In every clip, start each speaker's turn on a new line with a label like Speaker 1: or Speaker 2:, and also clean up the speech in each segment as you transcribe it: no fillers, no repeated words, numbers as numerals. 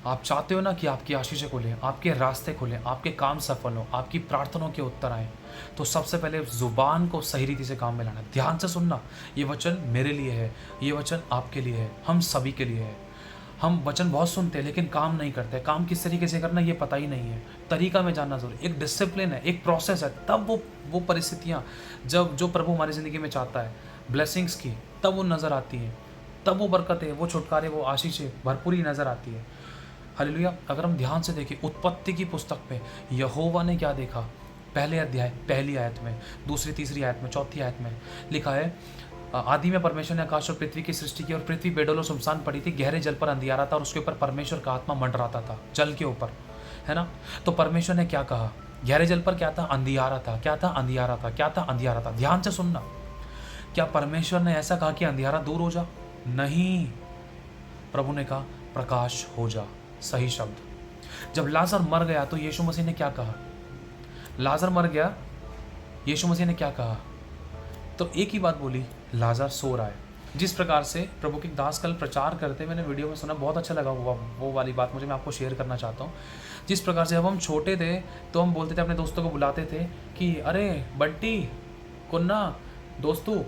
Speaker 1: आप चाहते हो ना कि आपकी आशीषें खुलें, आपके रास्ते खुलें, आपके काम सफल हों, आपकी प्रार्थनाओं के उत्तर आएँ, तो सबसे पहले ज़ुबान को सही रीति से काम में लाना है। ध्यान से सुनना, ये वचन मेरे लिए है, ये वचन आपके लिए है, हम सभी के लिए है। हम वचन बहुत सुनते हैं लेकिन काम नहीं करते। काम किस तरीके से करना ये पता ही नहीं है। तरीका में जानना ज़रूरी, एक डिसिप्लिन है, एक प्रोसेस है, तब वो परिस्थितियाँ जब जो प्रभु हमारी ज़िंदगी में चाहता है ब्लेसिंग्स की, तब वो नज़र आती हैं, तब वो बरकतें, वो छुटकारे, वो आशीषें भरपूरी नज़र आती है। हालेलुया। अगर हम ध्यान से देखें उत्पत्ति की पुस्तक में यहोवा ने क्या देखा, पहले अध्याय पहली आयत में, दूसरी तीसरी आयत में, चौथी आयत में लिखा है, आदि में परमेश्वर ने आकाश और पृथ्वी की सृष्टि की और पृथ्वी बेडोल और सुनसान पड़ी थी, गहरे जल पर अंधियारा था और उसके ऊपर परमेश्वर का आत्मा मंडराता था, जल के ऊपर, है ना। तो परमेश्वर ने क्या कहा, गहरे जल पर क्या था, अंधियारा था। क्या था, अंधियारा था। क्या था, अंधियारा था। ध्यान से सुनना, क्या परमेश्वर ने ऐसा कहा कि अंधियारा दूर हो जा? नहीं, प्रभु ने कहा प्रकाश हो जा। सही शब्द। जब लाजर मर गया तो यीशु मसीह ने क्या कहा? लाजर मर गया, यीशु मसीह ने क्या कहा? तो एक ही बात बोली, लाजर सो रहा है। जिस प्रकार से प्रभु के दास कल प्रचार करते मैंने वीडियो में सुना, बहुत अच्छा लगा वो वाली बात मुझे, मैं आपको शेयर करना चाहता हूँ। जिस प्रकार से जब हम छोटे थे तो हम बोलते थे, अपने दोस्तों को बुलाते थे कि अरे बंटी, कुन्ना, दोस्तों,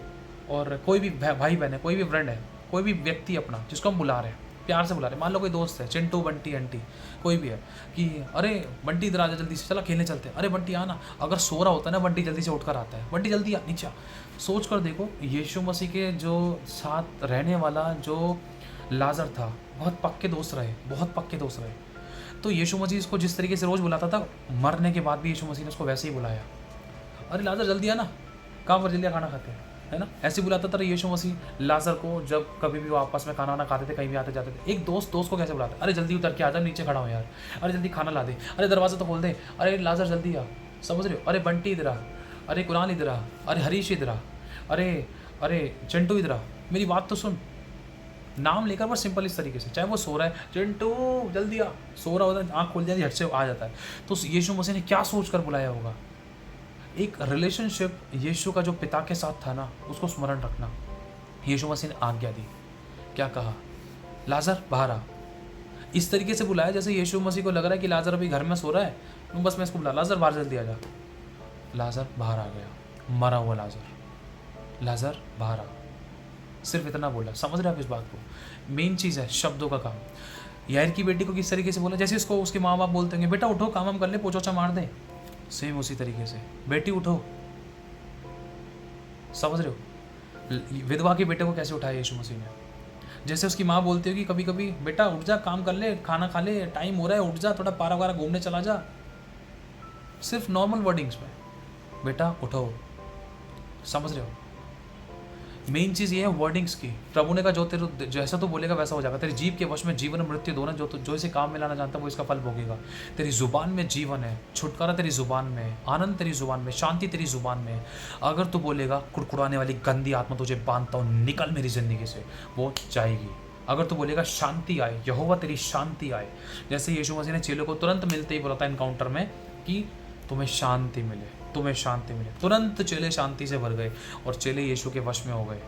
Speaker 1: और कोई भी भाई बहन है, कोई भी फ्रेंड है, कोई भी व्यक्ति अपना जिसको हम बुला रहे हैं, प्यार से बुला रहे हैं, मान लो कोई दोस्त है, चिंटू, बंटी, आंटी, कोई भी है, कि अरे बंटी इधर आ जा जल्दी से, चला खेलने चलते हैं, अरे बंटी आना। अगर सो रहा होता है ना, बंटी जल्दी से उठकर आता है, बंटी जल्दी आ नीचे आ। सोच कर देखो, यीशु मसीह के जो साथ रहने वाला जो लाजर था, बहुत पक्के दोस्त रहे, बहुत पक्के दोस्त रहे। तो यीशु मसीह इसको जिस तरीके से रोज़ बुलाता था, मरने के बाद भी यीशु मसीह ने उसको वैसे ही बुलाया, अरे लाजर जल्दी आना, कहाँ पर जल्दी खाना खाते हैं, है ना। ऐसे बुलाता था यीशु मसीह लाजर को, जब कभी भी वो आपस में खाना वाना खाते थे, कहीं भी आते जाते थे। एक दोस्त को कैसे बुलाता, अरे जल्दी उतर के आ जा, नीचे खड़ा हो यार, अरे जल्दी खाना ला दे, अरे दरवाज़ा तो खोल दे, अरे लाजर जल्दी आ। समझ रहे हो? अरे बंटी इधर आ, अरे कुरान इधर आ, अरे हरीश इधर आ, अरे अरे चिंटू इधर आ, मेरी बात तो सुन। नाम लेकर बस सिंपल इस तरीके से, चाहे वो सो रहा है, चिंटू जल्दी आ, सो रहा होता है, आँख खुल जाती है, हट से आ जाता है। तो यीशु मसीह ने क्या सोच कर बुलाया होगा? एक रिलेशनशिप यीशु का जो पिता के साथ था ना, उसको स्मरण रखना। यीशु मसीह ने आज्ञा दी, क्या कहा, लाजर बाहर आ। इस तरीके से बुलाया जैसे यीशु मसीह को लग रहा है कि लाजर अभी घर में सो रहा है, तो बस मैं इसको बुला, लाजर बाहर जल्दी आ जा। लाजर बाहर आ गया, मरा हुआ लाजर, लाजर बाहर आ। सिर्फ इतना बोला। समझ रहे आप इस बात को? मेन चीज़ है शब्दों का काम। यार की बेटी को किस तरीके से बोला, जैसे इसको उसके माँ बाप बोलते हैं, बेटा उठो, काम कर ले, पोछा मार दे, सेम उसी तरीके से, बेटी उठो। समझ रहे हो? विधवा के बेटे को कैसे उठाया यीशु मसीह ने? जैसे उसकी माँ बोलती होगी कभी कभी, बेटा उठ जा, काम कर ले, खाना खा ले, टाइम हो रहा है, उठ जा, थोड़ा पारा वारा घूमने चला जा। सिर्फ नॉर्मल वर्डिंग्स में, बेटा उठो। समझ रहे हो? मेन चीज़ ये है वर्डिंग्स की। प्रभु ने कहा जो तेरे जैसा तू बोलेगा वैसा हो जाएगा। तेरी जीभ के वश में जीवन और मृत्यु दोनों, जो इसे काम में लाना जानता है वो इसका फल भोगेगा। तेरी जुबान में जीवन है, छुटकारा तेरी जुबान में, आनंद तेरी जुबान में, शांति तेरी जुबान में। अगर तू बोलेगा कुड़कुड़ाने वाली गंदी आत्मा तुझे बांधता हूँ, निकल मेरी ज़िंदगी से, वो जाएगी। अगर तू बोलेगा शांति आए, यहोवा तेरी शांति आए, जैसे यीशु मसीह ने चेलों को तुरंत मिलते ही बोला था एनकाउंटर में कि तुम्हें शांति मिले, तुम्हें शांति मिले। तुरंत चेले शांति से भर गए और चेले यीशु के वश में हो गए।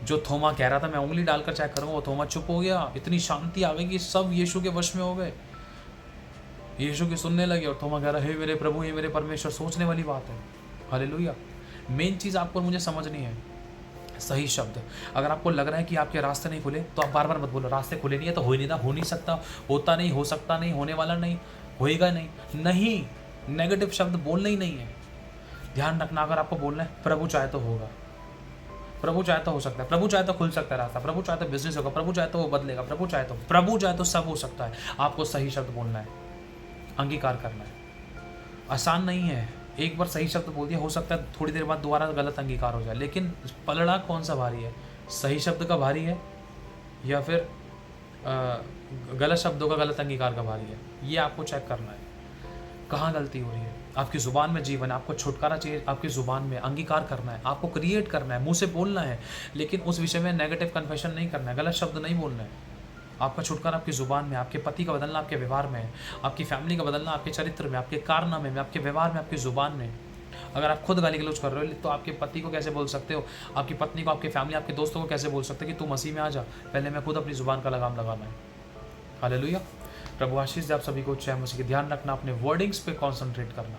Speaker 1: जो थोमा कह रहा था मैं उंगली डालकर चेक करूंगा, वो थोमा चुप हो गया। इतनी शांति आ गई कि सब यीशु के वश में हो गए, यीशु की सुनने लगे। और थोमा कह रहा है हे मेरे प्रभु, हे मेरे परमेश्वर। सोचने वाली बात है। हालेलुया। मेन चीज़ आपको मुझे समझनी है, सही शब्द। अगर आपको लग रहा है कि आपके रास्ते नहीं खुले तो आप बार बार मत बोलो रास्ते खुले नहीं है तो हो ही नहीं था, हो नहीं सकता, होता नहीं, हो सकता नहीं, होने वाला नहीं, होएगा नहीं। नेगेटिव शब्द बोलना ही नहीं है। ध्यान रखना, अगर आपको बोलना है प्रभु चाहे तो होगा, प्रभु चाहे तो हो सकता है, प्रभु चाहे तो खुल सकता है रास्ता, प्रभु चाहे तो बिजनेस होगा, प्रभु चाहे तो वो बदलेगा, प्रभु चाहे तो सब हो सकता है। आपको सही शब्द बोलना है, अंगीकार करना है। आसान नहीं है। एक बार सही शब्द बोल दिया, हो सकता है थोड़ी देर बाद दोबारा गलत अंगीकार हो जाए, लेकिन पलड़ा कौन सा भारी है, सही शब्द का भारी है या फिर गलत शब्दों का गलत अंगीकार का भारी है? ये आपको चेक करना है, कहाँ गलती हो रही है। आपकी ज़ुबान में जीवन है, आपको छुटकारा चाहिए, आपकी ज़ुबान में अंगीकार करना है, आपको क्रिएट करना है, मुंह से बोलना है, लेकिन उस विषय में नेगेटिव कन्फेशन नहीं करना है, गलत शब्द नहीं बोलना है। आपका छुटकारा आपकी ज़ुबान में, आपके पति का बदलना आपके व्यवहार में, आपकी फैमिली का बदलना आपके चरित्र में, आपके कारनामे में, आपके व्यवहार में, आपकी ज़ुबान में। अगर आप खुद गाली गलौज कर रहे हो तो आपके पति को कैसे बोल सकते हो, आपकी पत्नी को, आपकी फैमिली, आपके दोस्तों को कैसे बोल सकते हो कि तू मसीह में आ जा? पहले मैं खुद अपनी ज़ुबान का लगाम लगाना है। हालेलुया। प्रभु आशीष दे आप सभी को। जय मसीह की। ध्यान रखना, अपने वर्डिंग्स पे कॉन्सेंट्रेट करना,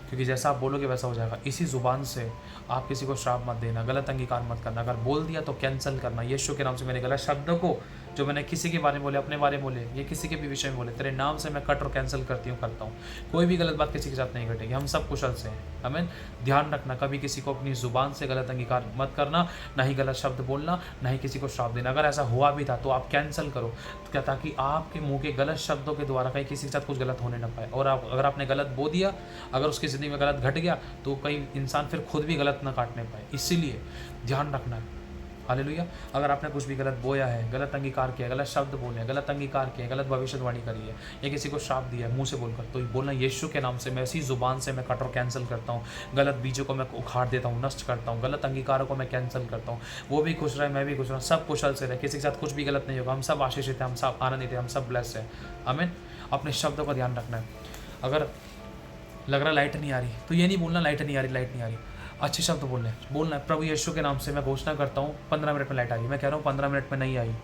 Speaker 1: क्योंकि जैसा आप बोलोगे वैसा हो जाएगा। इसी ज़ुबान से आप किसी को श्राप मत देना, गलत अंगीकार मत करना। अगर बोल दिया तो कैंसिल करना। यीशु के नाम से मैंने गलत शब्दों को जो मैंने किसी के बारे में बोले, अपने बारे में बोले, ये किसी के भी विषय में बोले, तेरे नाम से मैं कट और कैंसिल करता हूँ। कोई भी गलत बात किसी के साथ नहीं घटेगी। हम सब कुशल से हैं। हमें ध्यान रखना, कभी किसी को अपनी ज़ुबान से गलत अंगीकार मत करना, ना ही गलत शब्द बोलना, ना ही किसी को श्राप देना। अगर ऐसा हुआ भी था तो आप कैंसिल करो, क्या, ताकि आपके मुंह के गलत शब्दों के द्वारा कहीं किसी के साथ कुछ गलत होने ना पाए। और अगर आपने गलत बो दिया, अगर उसकी ज़िंदगी में गलत घट गया, तो कई इंसान फिर खुद भी गलत ना काटने पाए। इसीलिए ध्यान रखना है। हालेलुया। अगर आपने कुछ भी गलत बोया है, गलत अंगीकार किया, गलत शब्द बोले, गलत अंगीकार किया, गलत भविष्यवाणी करी है, या किसी को श्राप दिया है मुंह से बोलकर, तो बोलना यीशु के नाम से मैं इसी ज़ुबान से मैं कट और कैंसिल करता हूँ। गलत बीजों को मैं उखाड़ देता हूँ, नष्ट करता हूँ। गलत अंगीकारों को मैं कैंसिल करता हूँ। वो भी खुश रहे, मैं भी खुश रहूँ, सब कुशल से रहे, किसी के साथ कुछ भी गलत नहीं होगा। हम सब आशीषित हैं, हम सब आनंदित हैं, हम सब ब्लेस्ड हैं। आमीन। अपने शब्दों का ध्यान रखना है। अगर लग रहा लाइट नहीं आ रही, तो ये नहीं बोलना लाइट नहीं आ रही, लाइट नहीं आ रही। अच्छे शब्द बोलना है। प्रभु यीशु के नाम से मैं घोषणा करता हूँ 15 मिनट में लाइट आ रही है। मैं कह रहा हूँ 15 मिनट में नहीं आई,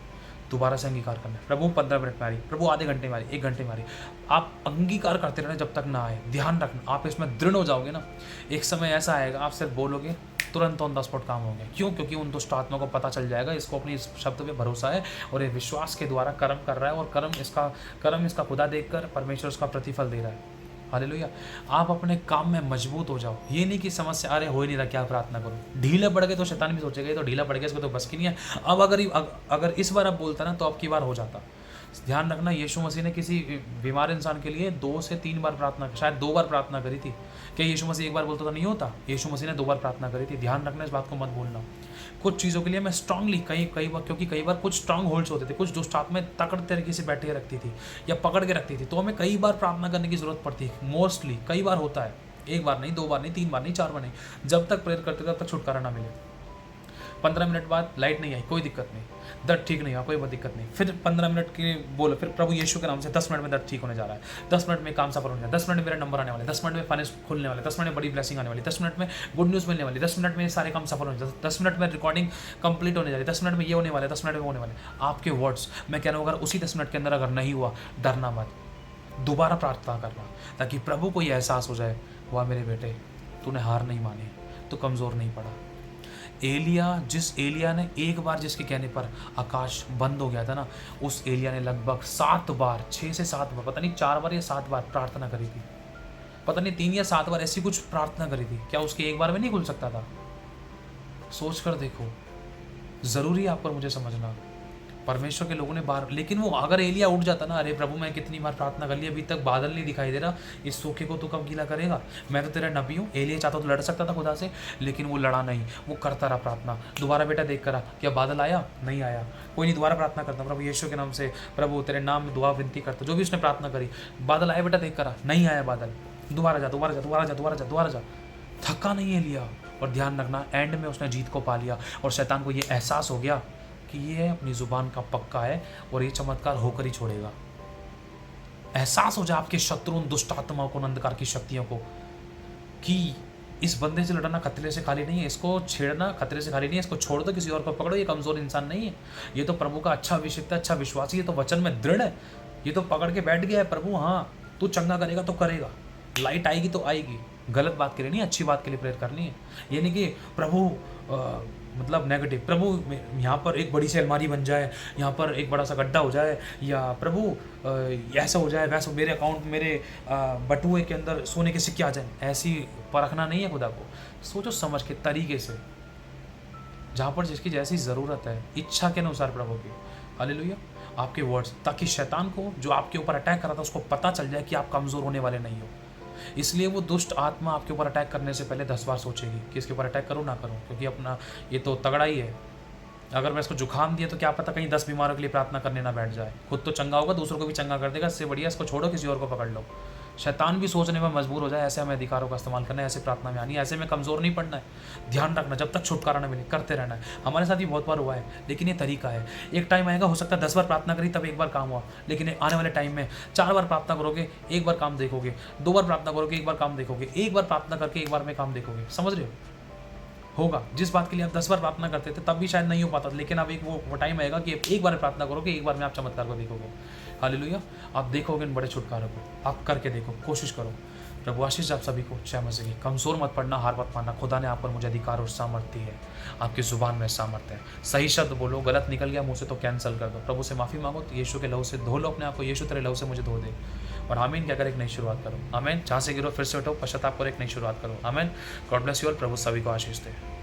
Speaker 1: दोबारा से अंगीकार करना है। प्रभु 15 मिनट में आ रही, प्रभु आधे घंटे में आ रही, 1 घंटे में आ रही। आप अंगीकार करते रहना जब तक ना आए। ध्यान रखना, आप इसमें दृढ़ हो जाओगे ना, एक समय ऐसा आएगा आप सिर्फ बोलोगे, तुरंत ऑन द स्पॉट काम हो गया। क्यों? क्योंकि उन दुष्ट आत्मा को पता चल जाएगा इसको अपनी इस शब्द पे भरोसा है और ये विश्वास के द्वारा कर्म कर रहा है, और कर्म इसका खुदा देखकर परमेश्वर उसका प्रतिफल दे रहा है। हालेलुया। आप अपने काम में मजबूत हो जाओ। ये नहीं कि समस्या अरे हो ही नहीं रहा, क्या प्रार्थना करो। ढीले पड़ गए तो शैतान भी सोचेगा ये तो ढीला पड़ गया, इसको तो बस की नहीं है। अब अगर इस बार आप बोलता ना तो अब की बार हो जाता। ध्यान रखना, यीशु मसीह ने किसी बीमार इंसान के लिए 2 से 3 बार प्रार्थना, शायद 2 बार प्रार्थना करी थी। क्या यीशु मसीह एक बार बोलता तो नहीं होता? यीशु मसीह ने 2 बार प्रार्थना करी थी। ध्यान रखना, इस बात को मत भूलना। कुछ चीज़ों के लिए मैं स्ट्रांगली कई बार, क्योंकि कई बार कुछ स्ट्रांग होल्ड्स होते थे, कुछ दुष्ट आत्माएं तकड़ तरीके से बैठे रखती थी या पकड़ के रखती थी, तो हमें कई बार प्रार्थना करने की जरूरत पड़ती है। मोस्टली कई बार होता है, 1 बार नहीं, 2 बार नहीं, 3 बार नहीं, 4 बार नहीं। जब तक प्रेयर करते तब तक छुटकारा ना मिले। 15 मिनट बाद लाइट नहीं आई, कोई दिक्कत नहीं, दर्द ठीक नहीं हुआ, कोई दिक्कत नहीं। फिर 15 मिनट की बोलो, फिर प्रभु यीशु के नाम से 10 मिनट में दर्द ठीक होने जा रहा है, 10 मिनट में काम सफल होने जा रहा है, 10 मिनट में मेरा नंबर आने वाला है, 10 मिनट में फाइनेंस खुलने वाला है, 10 मिनट में बड़ी ब्लेसिंग आने वाली है, 10 मिनट में गुड न्यूज़ मिलने वाली है, 10 मिनट में सारे काम सफल होने जा रहे हैं, 10 मिनट में रिकॉर्डिंग कंप्लीट होने जा रही है, 10 मिनट में ये होने वाला है, 10 मिनट में होने वाले। आपके वर्ड्स, मैं कह रहा हूँ, अगर उसी 10 मिनट के अंदर अगर नहीं हुआ, डरना मत, दोबारा प्रार्थना करना, ताकि प्रभु को ये एहसास हो जाए, वाह मेरे बेटे, तूने हार नहीं मानी, तो कमज़ोर नहीं पड़ा। जिस एलिया ने एक बार जिसके कहने पर आकाश बंद हो गया था ना, उस एलिया ने लगभग 7 बार, 6 से 7 बार, पता नहीं 4 बार या 7 बार प्रार्थना करी थी, पता नहीं 3 या 7 बार ऐसी कुछ प्रार्थना करी थी। क्या उसके एक बार में नहीं खुल सकता था? सोच कर देखो, ज़रूरी है आप पर मुझे समझना। परमेश्वर के लोगों ने बार, लेकिन वो अगर एलिया उठ जाता ना, अरे प्रभु मैं कितनी बार प्रार्थना कर ली, अभी तक बादल नहीं दिखाई दे रहा, इस सूखे को तो कब गीला करेगा, मैं तो तेरा नबी हूँ। एलिया चाहता तो लड़ सकता था खुदा से, लेकिन वो लड़ा नहीं, वो करता रहा प्रार्थना। दोबारा बेटा देख करा, क्या बादल आया? नहीं आया। कोई नहीं, दोबारा प्रार्थना करता, प्रभु यीशु के नाम से, प्रभु तेरे नाम में दुआ विनती करता, जो भी उसने प्रार्थना करी। बादल आया बेटा देख करा, नहीं आया बादल, दोबारा जा, दोबारा जा, दोबारा जा, दोबारा जा, दोबारा जा। थका नहीं एलिया। और ध्यान रखना, एंड में उसने जीत को पा लिया, और शैतान को ये एहसास हो गया कि ये अपनी ज़ुबान का पक्का है और ये चमत्कार होकर ही छोड़ेगा। एहसास हो जाए आपके शत्रु, उन दुष्ट आत्माओं को, अंधकार की शक्तियों को, कि इस बंदे से लड़ना खतरे से खाली नहीं है, इसको छेड़ना खतरे से खाली नहीं है, इसको छोड़ दो, किसी और को पकड़ो, ये कमज़ोर इंसान नहीं है, ये तो प्रभु का अच्छा अभिषिक्त है, अच्छा विश्वासी, ये तो वचन में दृढ़ है, ये तो पकड़ के बैठ गया है। प्रभु हाँ तू चंगा करेगा तो करेगा, लाइट आएगी तो आएगी। गलत बात के लिए नहीं, अच्छी बात के लिए प्रेयर करनी है। ये नहीं कि प्रभु मतलब नेगेटिव, प्रभु यहाँ पर एक बड़ी सी अलमारी बन जाए, यहाँ पर एक बड़ा सा गड्ढा हो जाए, या प्रभु ऐसा हो जाए वैसा, मेरे अकाउंट, मेरे बटुए के अंदर सोने के सिक्के आ जाए। ऐसी परखना नहीं है खुदा को। सोचो समझ के तरीके से, जहाँ पर जिसकी जैसी ज़रूरत है, इच्छा के अनुसार प्रभु की। हालेलुया। आपके वर्ड्स, ताकि शैतान को जो आपके ऊपर अटैक कर रहा था उसको पता चल जाए कि आप कमज़ोर होने वाले नहीं हो। इसलिए वो दुष्ट आत्मा आपके ऊपर अटैक करने से पहले 10 बार सोचेगी कि इसके ऊपर अटैक करूँ ना करूँ, क्योंकि अपना ये तो तगड़ा ही है। अगर मैं इसको जुकाम दिया तो क्या पता कहीं 10 बीमारों के लिए प्रार्थना करने ना बैठ जाए। खुद तो चंगा होगा, दूसरों को भी चंगा कर देगा। इससे बढ़िया इसको छोड़ो, किसी और को पकड़ लो। शैतान भी सोचने में मजबूर हो जाए, ऐसे हमें अधिकारों का इस्तेमाल करना है, ऐसे प्रार्थना में आनी है, ऐसे में कमज़ोर नहीं पड़ना है। ध्यान रखना, जब तक छुटकारा ना मिले करते रहना है। हमारे साथ भी बहुत बार हुआ है, लेकिन ये तरीका है। एक टाइम आएगा, हो सकता है 10 बार प्रार्थना करी तब 1 बार काम हुआ, लेकिन आने वाले टाइम में 4 बार प्रार्थना करोगे, 1 बार काम देखोगे, 2 बार प्रार्थना करोगे, 1 बार काम देखोगे, 1 बार प्रार्थना करके 1 बार में काम देखोगे। समझ रहे हो? होगा। जिस बात के लिए आप 10 बार प्रार्थना करते थे तब भी शायद नहीं हो पाता था, लेकिन अब एक वो टाइम आएगा कि एक बार प्रार्थना करोगे, एक बार में आप चमत्कार को देखोगे। हालेलुया! आप देखोगे इन बड़े छुटकारों को, आप करके देखो, कोशिश करो। प्रभु आशीष आप सभी को जय मसीह की। कमज़ोर मत पड़ना, हार मत मानना। खुदा ने आप पर मुझे अधिकार और सामर्थ्य दी है। आपकी ज़ुबान में सामर्थ्य है। सही शब्द बोलो, गलत निकल गया मुँह से तो कैंसल कर दो। प्रभु से माफ़ी माँगो, तो यीशु के लहू से धो लो अपने आप को। यीशु तेरे लहू से मुझे धो दे। और आमीन कहकर एक नई शुरुआत करो। आमीन। जहाँ से गिरो फिर से उठो, पश्चाताप करो, एक नई शुरुआत करो। आमीन। God bless you all. प्रभु सभी को आशीष दे।